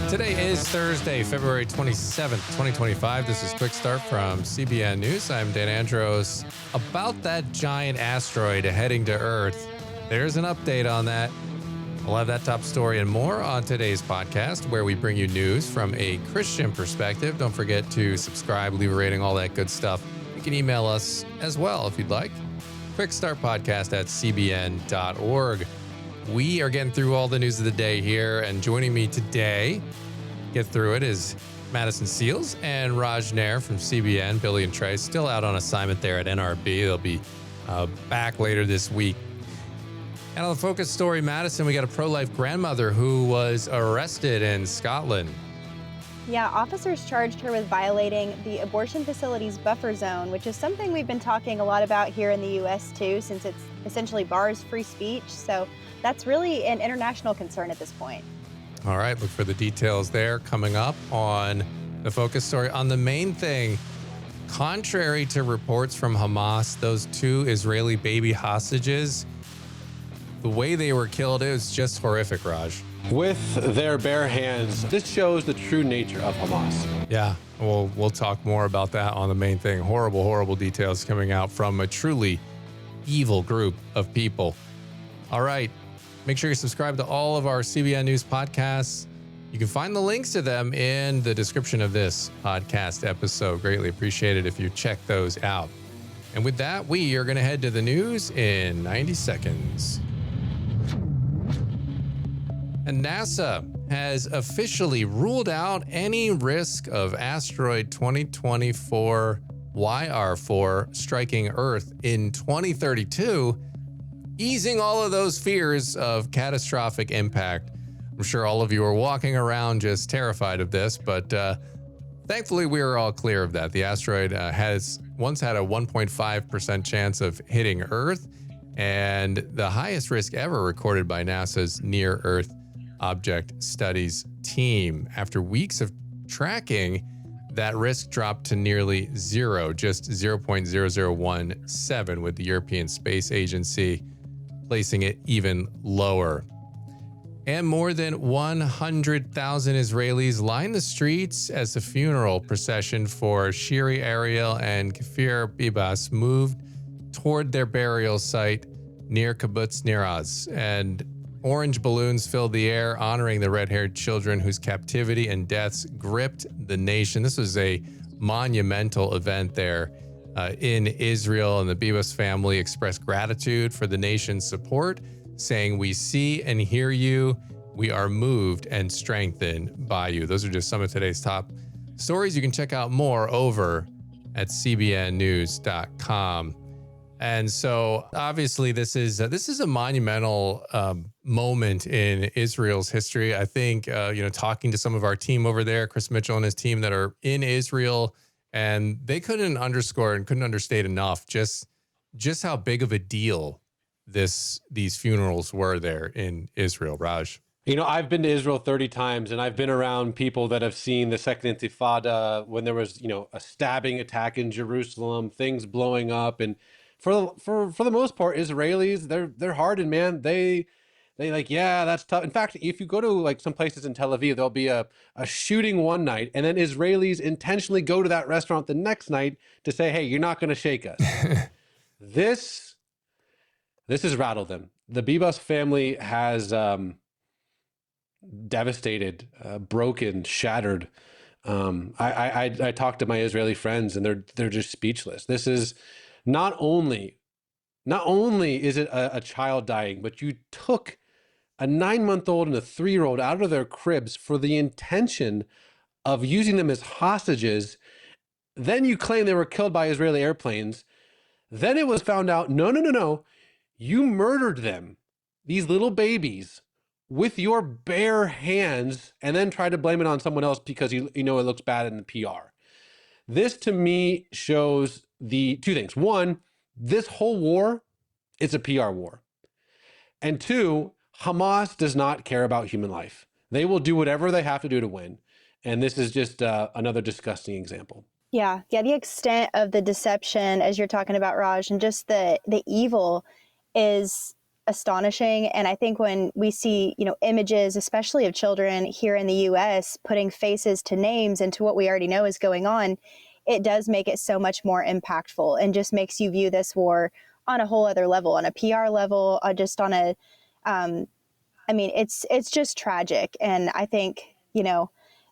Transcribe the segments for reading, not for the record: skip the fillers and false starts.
Today is Thursday, February 27th, 2025. This is Quick Start from CBN News. I'm Dan Andros. About that giant asteroid heading to Earth, there's an update on that. We'll have that top story and more on today's podcast, where we bring you news from a Christian perspective. Don't forget to subscribe, leave a rating, all that good stuff. You can email us as well if you'd like. Quick Start Podcast at cbn.org. We are getting through all the news of the day here, and joining me today, get through it, is Madison Seals and Raj Nair from CBN. Billy and Trey still out on assignment there at NRB. They'll be back later this week. And on the focus story, Madison, we got a pro-life grandmother who was arrested in Scotland. Yeah, officers charged her with violating the abortion facility's buffer zone, which is something we've been talking a lot about here in the U.S. too, since it essentially bars free speech. So that's really an international concern at this point. All right, look for the details there coming up on the focus story. On the main thing, contrary to reports from Hamas, those two Israeli baby hostages, the way they were killed, it was just horrific, Raj. With their bare hands, this shows the true nature of Hamas. Yeah, we'll talk more about that on the main thing. Horrible, horrible details coming out from a truly evil group of people. All right, make sure you subscribe to all of our CBN News podcasts. You can find the links to them in the description of this podcast episode. Greatly appreciate it if you check those out. And with that, we are going to head to the news in 90 seconds. And NASA has officially ruled out any risk of asteroid 2024 YR4 striking Earth in 2032, easing all of those fears of catastrophic impact. I'm sure all of you are walking around just terrified of this, but thankfully we are all clear of that. The asteroid has once had a 1.5% chance of hitting Earth, and the highest risk ever recorded by NASA's Near-Earth Object Studies team. After weeks of tracking, that risk dropped to nearly zero, just 0.0017, with the European Space Agency placing it even lower. And more than 100,000 Israelis lined the streets as the funeral procession for Shiri Ariel and Kfir Bibas moved toward their burial site near Kibbutz Nir Oz. And orange balloons filled the air, honoring the red-haired children whose captivity and deaths gripped the nation. This was a monumental event there in Israel, and the Bibas family expressed gratitude for the nation's support, saying, "We see and hear you. We are moved and strengthened by you." Those are just some of today's top stories. You can check out more over at cbnnews.com. And so obviously this is a monumental moment in Israel's history. I think, talking to some of our team over there, Chris Mitchell and his team that are in Israel, and they couldn't underscore and couldn't understate enough just how big of a deal these funerals were there in Israel. Raj. I've been to Israel 30 times, and I've been around people that have seen the Second Intifada when there was, a stabbing attack in Jerusalem, things blowing up. And for the most part, Israelis, they're hardened, man. They like, yeah, that's tough. In fact, if you go to like some places in Tel Aviv, there'll be a shooting one night, and then Israelis intentionally go to that restaurant the next night to say, hey, you're not going to shake us. This has rattled them. The Bibas family has devastated, broken, shattered. I talked to my Israeli friends, and they're just speechless. This is not only is it a child dying, but you took a 9-month-old and a 3-year-old out of their cribs for the intention of using them as hostages. Then you claim they were killed by Israeli airplanes. Then it was found out, no. You murdered them, these little babies, with your bare hands, and then tried to blame it on someone else because it looks bad in the PR. This to me shows the two things. One, this whole war, it's a PR war. And two, Hamas does not care about human life. They will do whatever they have to do to win. And this is just another disgusting example. Yeah, the extent of the deception, as you're talking about, Raj, and just the evil is astonishing. And I think when we see, images, especially of children here in the US, putting faces to names and to what we already know is going on, it does make it so much more impactful and just makes you view this war on a whole other level, on a PR level, just on a, it's just tragic. And I think,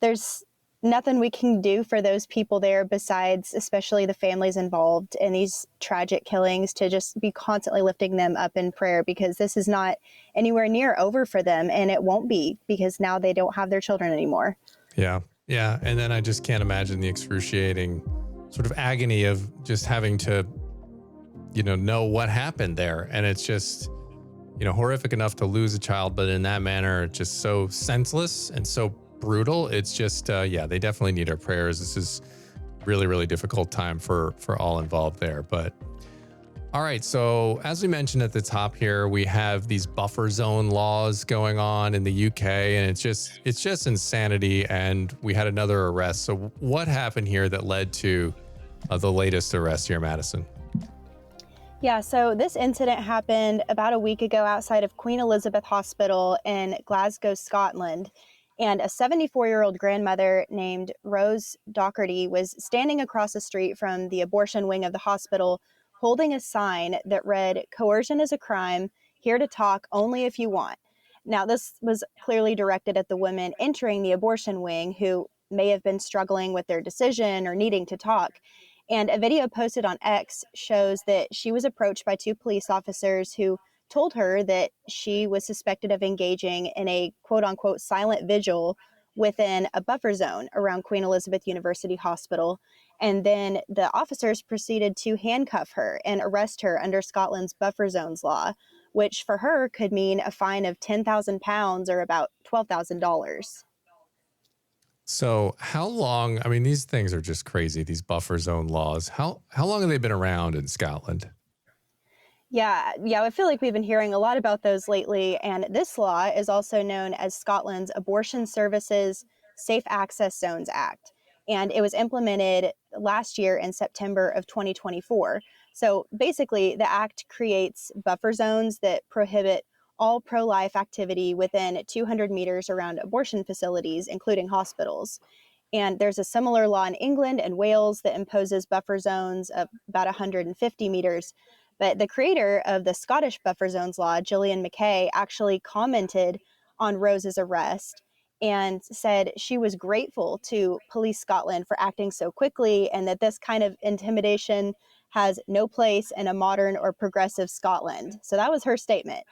there's nothing we can do for those people there besides, especially the families involved in these tragic killings, to just be constantly lifting them up in prayer, because this is not anywhere near over for them. And it won't be, because now they don't have their children anymore. Yeah. Yeah. And then I just can't imagine the excruciating sort of agony of just having to, know what happened there. And it's just, horrific enough to lose a child, but in that manner, just so senseless and so brutal. It's just, they definitely need our prayers. This is really, really difficult time for all involved there. But all right. So as we mentioned at the top here, we have these buffer zone laws going on in the UK, and it's just insanity. And we had another arrest. So what happened here that led to the latest arrest here, Madison? Yeah, so this incident happened about a week ago outside of Queen Elizabeth Hospital in Glasgow, Scotland. And a 74-year-old grandmother named Rose Docherty was standing across the street from the abortion wing of the hospital, holding a sign that read, "Coercion is a crime, here to talk only if you want." Now, this was clearly directed at the women entering the abortion wing who may have been struggling with their decision or needing to talk. And a video posted on X shows that she was approached by two police officers who told her that she was suspected of engaging in a quote unquote silent vigil within a buffer zone around Queen Elizabeth University Hospital. And then the officers proceeded to handcuff her and arrest her under Scotland's buffer zones law, which for her could mean a fine of £10,000 or about $12,000. So how long, I mean, these things are just crazy, these buffer zone laws. How long have they been around in Scotland? Yeah, I feel like we've been hearing a lot about those lately. And this law is also known as Scotland's Abortion Services Safe Access Zones Act. And it was implemented last year in September of 2024. So basically, the act creates buffer zones that prohibit all pro-life activity within 200 meters around abortion facilities, including hospitals. And there's a similar law in England and Wales that imposes buffer zones of about 150 meters. But the creator of the Scottish buffer zones law, Gillian McKay, actually commented on Rose's arrest and said she was grateful to Police Scotland for acting so quickly, and that this kind of intimidation has no place in a modern or progressive Scotland. So that was her statement.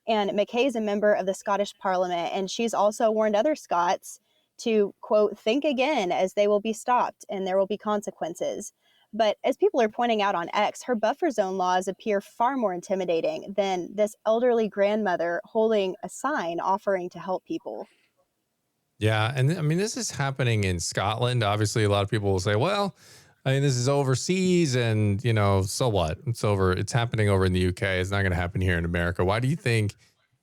And McKay is a member of the Scottish Parliament, and she's also warned other Scots to, quote, think again, as they will be stopped and there will be consequences. But as people are pointing out on X, her buffer zone laws appear far more intimidating than this elderly grandmother holding a sign offering to help people. Yeah. And I mean, this is happening in Scotland. Obviously, a lot of people will say, well, I mean, this is overseas and, so what? It's happening over in the UK. It's not going to happen here in America. Why do you think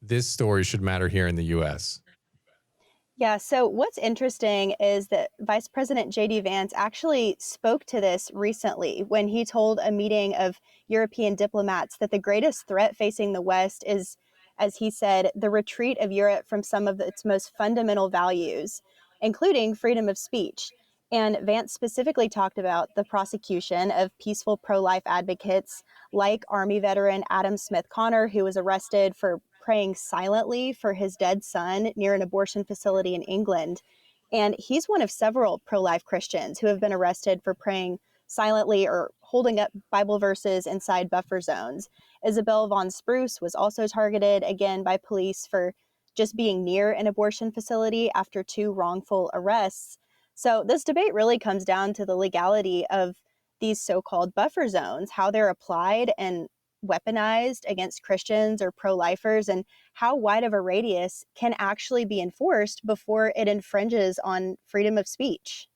this story should matter here in the US? Yeah, so what's interesting is that Vice President J.D. Vance actually spoke to this recently when he told a meeting of European diplomats that the greatest threat facing the West is, as he said, the retreat of Europe from some of its most fundamental values, including freedom of speech. And Vance specifically talked about the prosecution of peaceful pro-life advocates like Army veteran Adam Smith Connor, who was arrested for praying silently for his dead son near an abortion facility in England. And he's one of several pro-life Christians who have been arrested for praying silently or holding up Bible verses inside buffer zones. Isabel von Spruce was also targeted again by police for just being near an abortion facility after two wrongful arrests. So this debate really comes down to the legality of these so-called buffer zones, how they're applied and weaponized against Christians or pro-lifers, and how wide of a radius can actually be enforced before it infringes on freedom of speech.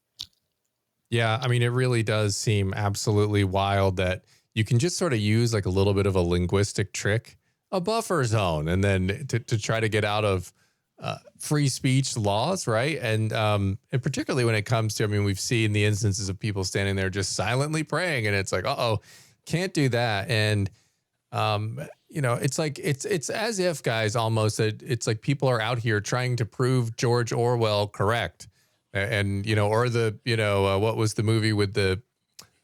Yeah, I mean, it really does seem absolutely wild that you can just sort of use like a little bit of a linguistic trick, a buffer zone, and then to try to get out of free speech laws, right? And particularly when it comes to, I mean, we've seen the instances of people standing there just silently praying, and it's like, can't do that. And it's like it's as if, guys, almost it's like people are out here trying to prove George Orwell correct, and or the what was the movie with the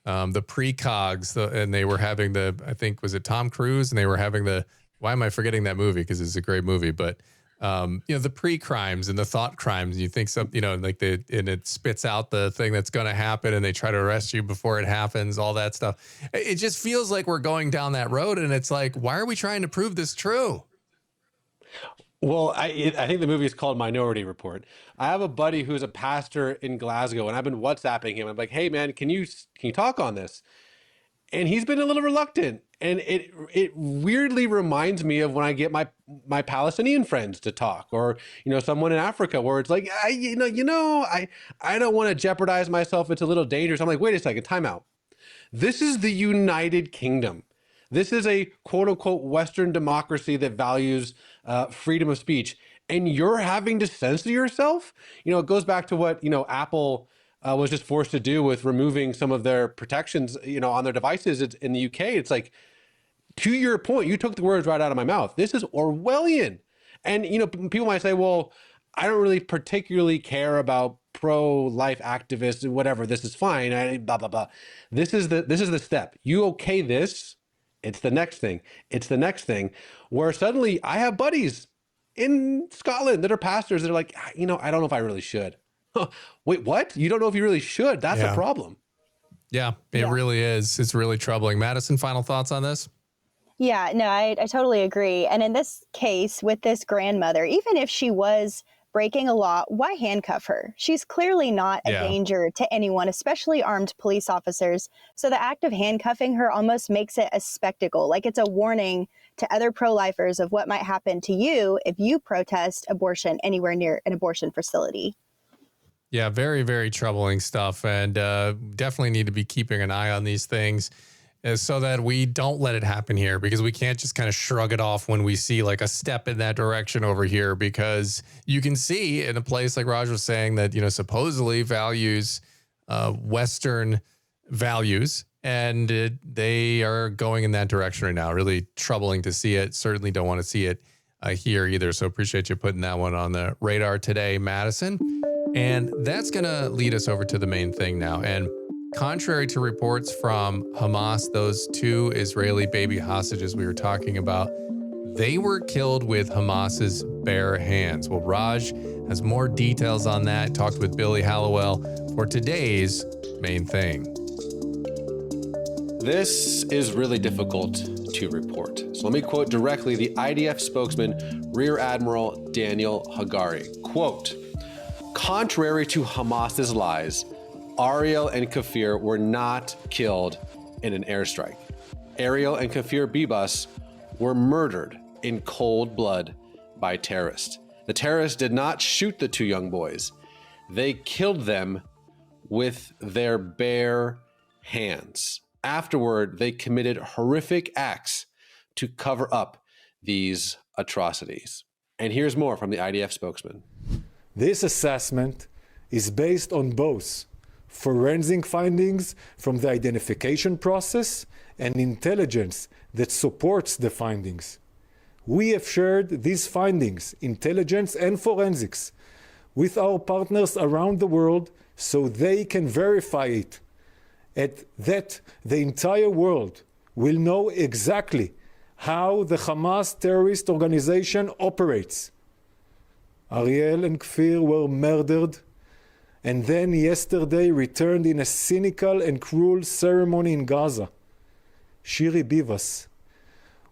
precogs, and they were having I think was it Tom Cruise, and they were having why am I forgetting that movie, because it's a great movie, but the pre-crimes and the thought crimes, and you think something, like and it spits out the thing that's going to happen, and they try to arrest you before it happens, all that stuff. It just feels like we're going down that road, and it's like, why are we trying to prove this true? Well, I think the movie is called Minority Report. I have a buddy who's a pastor in Glasgow, and I've been WhatsApping him. I'm like, hey man, can you talk on this? And he's been a little reluctant. And it weirdly reminds me of when I get my Palestinian friends to talk, or someone in Africa, where it's like, I don't want to jeopardize myself. It's a little dangerous. I'm like, wait a second, time out. This is the United Kingdom. This is a quote unquote Western democracy that values freedom of speech, and you're having to censor yourself. It goes back to what Apple was just forced to do with removing some of their protections, on their devices. It's in the UK. It's like, to your point, you took the words right out of my mouth. This is Orwellian. And, people might say, well, I don't really particularly care about pro-life activists and whatever. This is fine. Blah, blah, blah. This is the step. You okay this, it's the next thing. It's the next thing, where suddenly I have buddies in Scotland that are pastors that are like, I don't know if I really should. Wait, what? You don't know if you really should? That's a problem. Yeah, it really is. It's really troubling. Madison, final thoughts on this? Yeah, no, I totally agree. And in this case, with this grandmother, even if she was breaking a law, why handcuff her? She's clearly not a danger to anyone, especially armed police officers. So the act of handcuffing her almost makes it a spectacle, like it's a warning to other pro-lifers of what might happen to you if you protest abortion anywhere near an abortion facility. Yeah, very, very troubling stuff, and definitely need to be keeping an eye on these things so that we don't let it happen here, because we can't just kind of shrug it off when we see like a step in that direction over here, because you can see in a place like Raj was saying that, supposedly values Western values, and they are going in that direction right now. Really troubling to see it. Certainly don't want to see it here either. So appreciate you putting that one on the radar today, Madison. And that's going to lead us over to the main thing now. And contrary to reports from Hamas, those two Israeli baby hostages we were talking about, they were killed with Hamas's bare hands. Well, Raj has more details on that. Talked with Billy Hallowell for today's main thing. This is really difficult to report. So let me quote directly the IDF spokesman, Rear Admiral Daniel Hagari. Quote, contrary to Hamas's lies, Ariel and Kafir were not killed in an airstrike. Ariel and Kafir Bibas were murdered in cold blood by terrorists. The terrorists did not shoot the two young boys. They killed them with their bare hands. Afterward, they committed horrific acts to cover up these atrocities. And here's more from the IDF spokesman. This assessment is based on both forensic findings from the identification process and intelligence that supports the findings. We have shared these findings, intelligence and forensics, with our partners around the world so they can verify it, and that the entire world will know exactly how the Hamas terrorist organization operates. Ariel and Kfir were murdered and then yesterday returned in a cynical and cruel ceremony in Gaza. Shiri Bivas,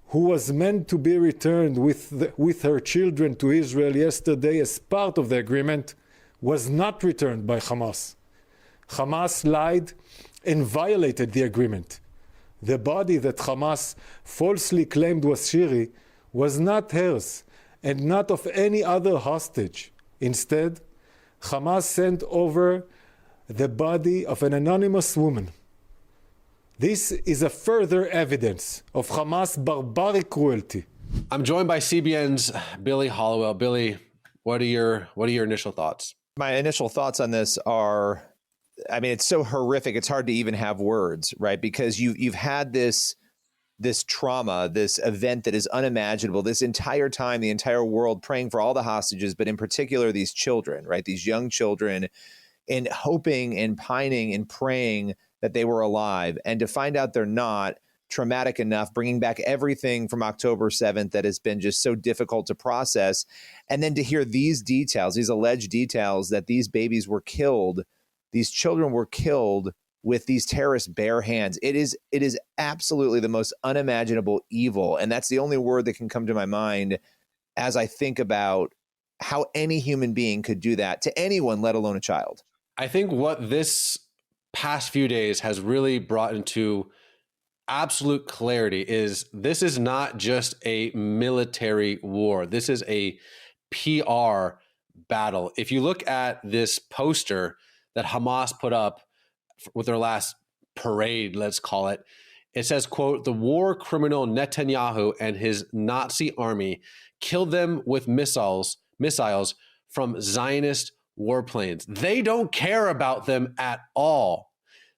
who was meant to be returned with her children to Israel yesterday as part of the agreement, was not returned by Hamas. Hamas lied and violated the agreement. The body that Hamas falsely claimed was Shiri was not hers and not of any other hostage. Instead, Hamas sent over the body of an anonymous woman. This is a further evidence of Hamas' barbaric cruelty. I'm joined by CBN's Billy Hallowell. Billy, what are your initial thoughts? My initial thoughts on this are, I mean, it's so horrific. It's hard to even have words, right? Because you've had this this trauma, this event that is unimaginable, this entire time, the entire world praying for all the hostages, but in particular, these children, right? These young children, and hoping and pining and praying that they were alive, and to find out they're not, traumatic enough, bringing back everything from October 7th that has been just so difficult to process. And then to hear these details, these alleged details that these babies were killed, these children were killed with these terrorists' bare hands. It is absolutely the most unimaginable evil. And that's the only word that can come to my mind as I think about how any human being could do that to anyone, let alone a child. I think what this past few days has really brought into absolute clarity is this is not just a military war. This is a PR battle. If you look at this poster that Hamas put up with their last parade, let's call it, it says, quote, "The war criminal Netanyahu and his Nazi army killed them with missiles from Zionist warplanes." They don't care about them at all.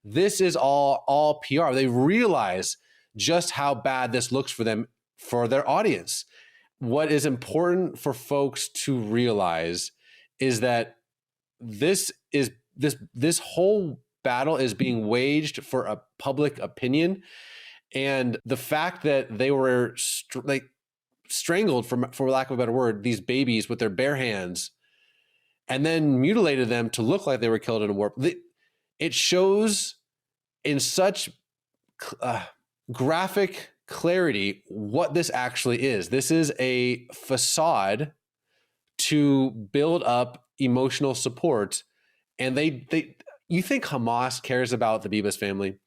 This is all PR. They realize just how bad this looks for them, for their audience. What is important for folks to realize is that this whole battle is being waged for a public opinion, and the fact that they were strangled, for lack of a better word, these babies with their bare hands, and then mutilated them to look like they were killed in a war. It shows in such graphic clarity what this actually is. This is a facade to build up emotional support. And you think Hamas cares about the Bibas family?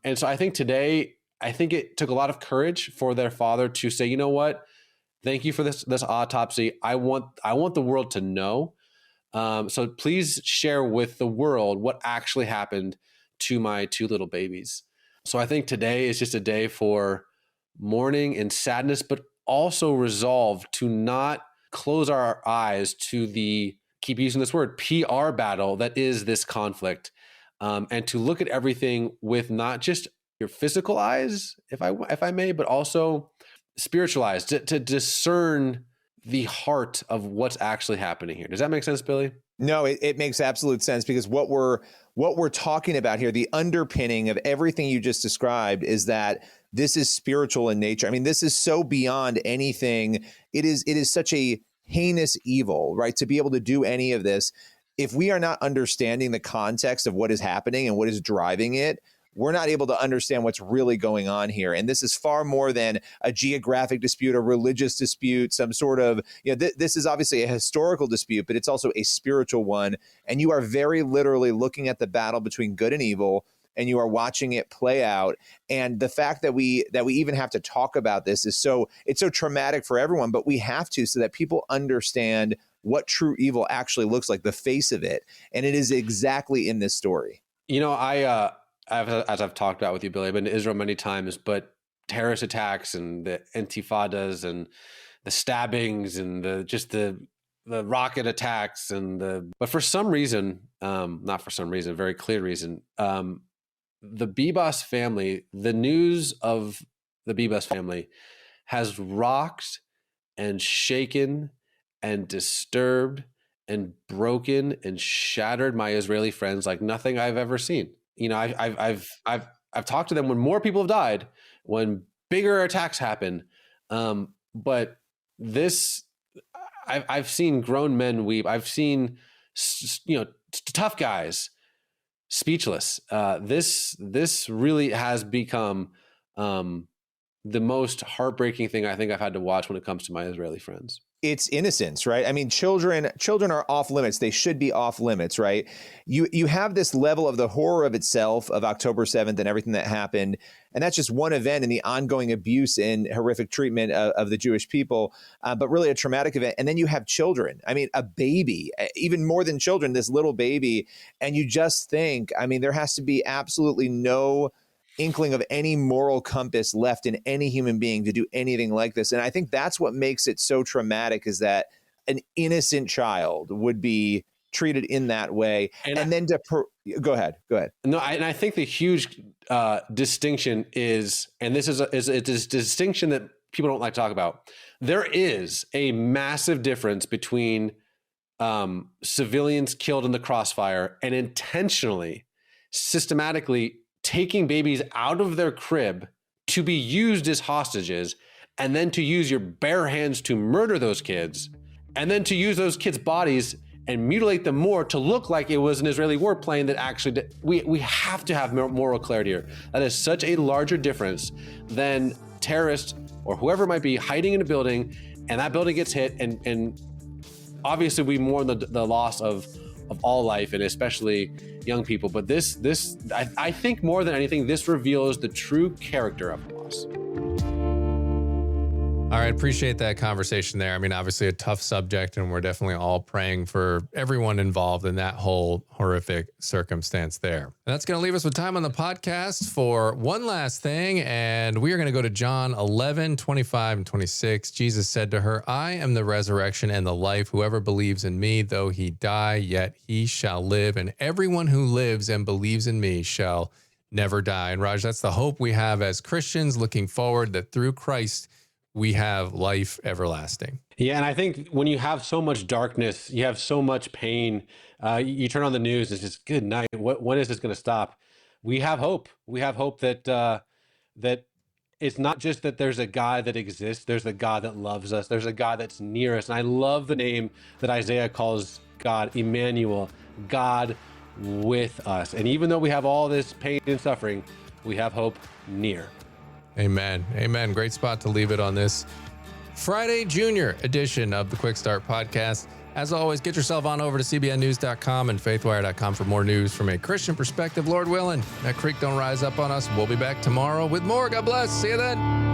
And so I think today, it took a lot of courage for their father to say, you know what? Thank you for this autopsy. I want the world to know. So please share with the world what actually happened to my two little babies. So I think today is just a day for mourning and sadness, but also resolve to not close our eyes to the, keep using this word, PR battle that is this conflict, and to look at everything with not just your physical eyes, if I may, but also spiritual eyes, to discern the heart of what's actually happening here. Does that make sense, Billy? No, it makes absolute sense, because what we're talking about here, the underpinning of everything you just described, is that this is spiritual in nature. I mean, this is so beyond anything. It is such a heinous evil, right? To be able to do any of this, if we are not understanding the context of what is happening and what is driving it, we're not able to understand what's really going on here. And this is far more than a geographic dispute, a religious dispute, some sort of, this is obviously a historical dispute, but it's also a spiritual one. And you are very literally looking at the battle between good and evil, and you are watching it play out. And the fact that we even have to talk about this it's so traumatic for everyone, but we have to, so that people understand what true evil actually looks like, the face of it. And it is exactly in this story. As I've talked about with you, Billy, I've been to Israel many times, but terrorist attacks and the intifadas and the stabbings and the rocket attacks but for some reason, not for some reason, very clear reason, the Bibas family, the news of the Bibas family has rocked and shaken and disturbed and broken and shattered my Israeli friends like nothing I've ever seen. I've talked to them when more people have died, when bigger attacks happen. But this, I've seen grown men weep. I've seen, tough guys speechless. This really has become the most heartbreaking thing I think I've had to watch when it comes to my Israeli friends. It's innocence, right? I mean, children are off limits. They should be off limits, right? You have this level of the horror of itself, of October 7th and everything that happened. And that's just one event in the ongoing abuse and horrific treatment of the Jewish people, but really a traumatic event. And then you have children. I mean, a baby, even more than children, this little baby. And you just think, I mean, there has to be absolutely no inkling of any moral compass left in any human being to do anything like this. And I think that's what makes it so traumatic, is that an innocent child would be treated in that way. And then go ahead. No, I think the huge distinction is, and this is a distinction that people don't like to talk about. There is a massive difference between civilians killed in the crossfire and intentionally, systematically taking babies out of their crib to be used as hostages, and then to use your bare hands to murder those kids, and then to use those kids' bodies and mutilate them more to look like it was an Israeli warplane that actually did. We have to have moral clarity here. That is such a larger difference than terrorists or whoever it might be hiding in a building, and that building gets hit, and obviously we mourn the loss of all life, and especially young people. But I think more than anything, this reveals the true character of Hamas. All right, appreciate that conversation there. I mean, obviously a tough subject, and we're definitely all praying for everyone involved in that whole horrific circumstance there. And that's going to leave us with time on the podcast for one last thing, and we are going to go to John 11, 25 and 26. Jesus said to her, I am the resurrection and the life. Whoever believes in me, though he die, yet he shall live. And everyone who lives and believes in me shall never die. And Raj, that's the hope we have as Christians, looking forward that through Christ, we have life everlasting. Yeah, and I think when you have so much darkness, you have so much pain, you turn on the news, it's just, good night. When is this going to stop? We have hope. We have hope that that it's not just that there's a God that exists. There's a God that loves us. There's a God that's near us. And I love the name that Isaiah calls God, Emmanuel, God with us. And even though we have all this pain and suffering, we have hope near. Amen. Amen. Great spot to leave it on this Friday Junior edition of the Quick Start Podcast. As always, get yourself on over to cbnnews.com and faithwire.com for more news from a Christian perspective. Lord willing, that creek don't rise up on us. We'll be back tomorrow with more. God bless. See you then.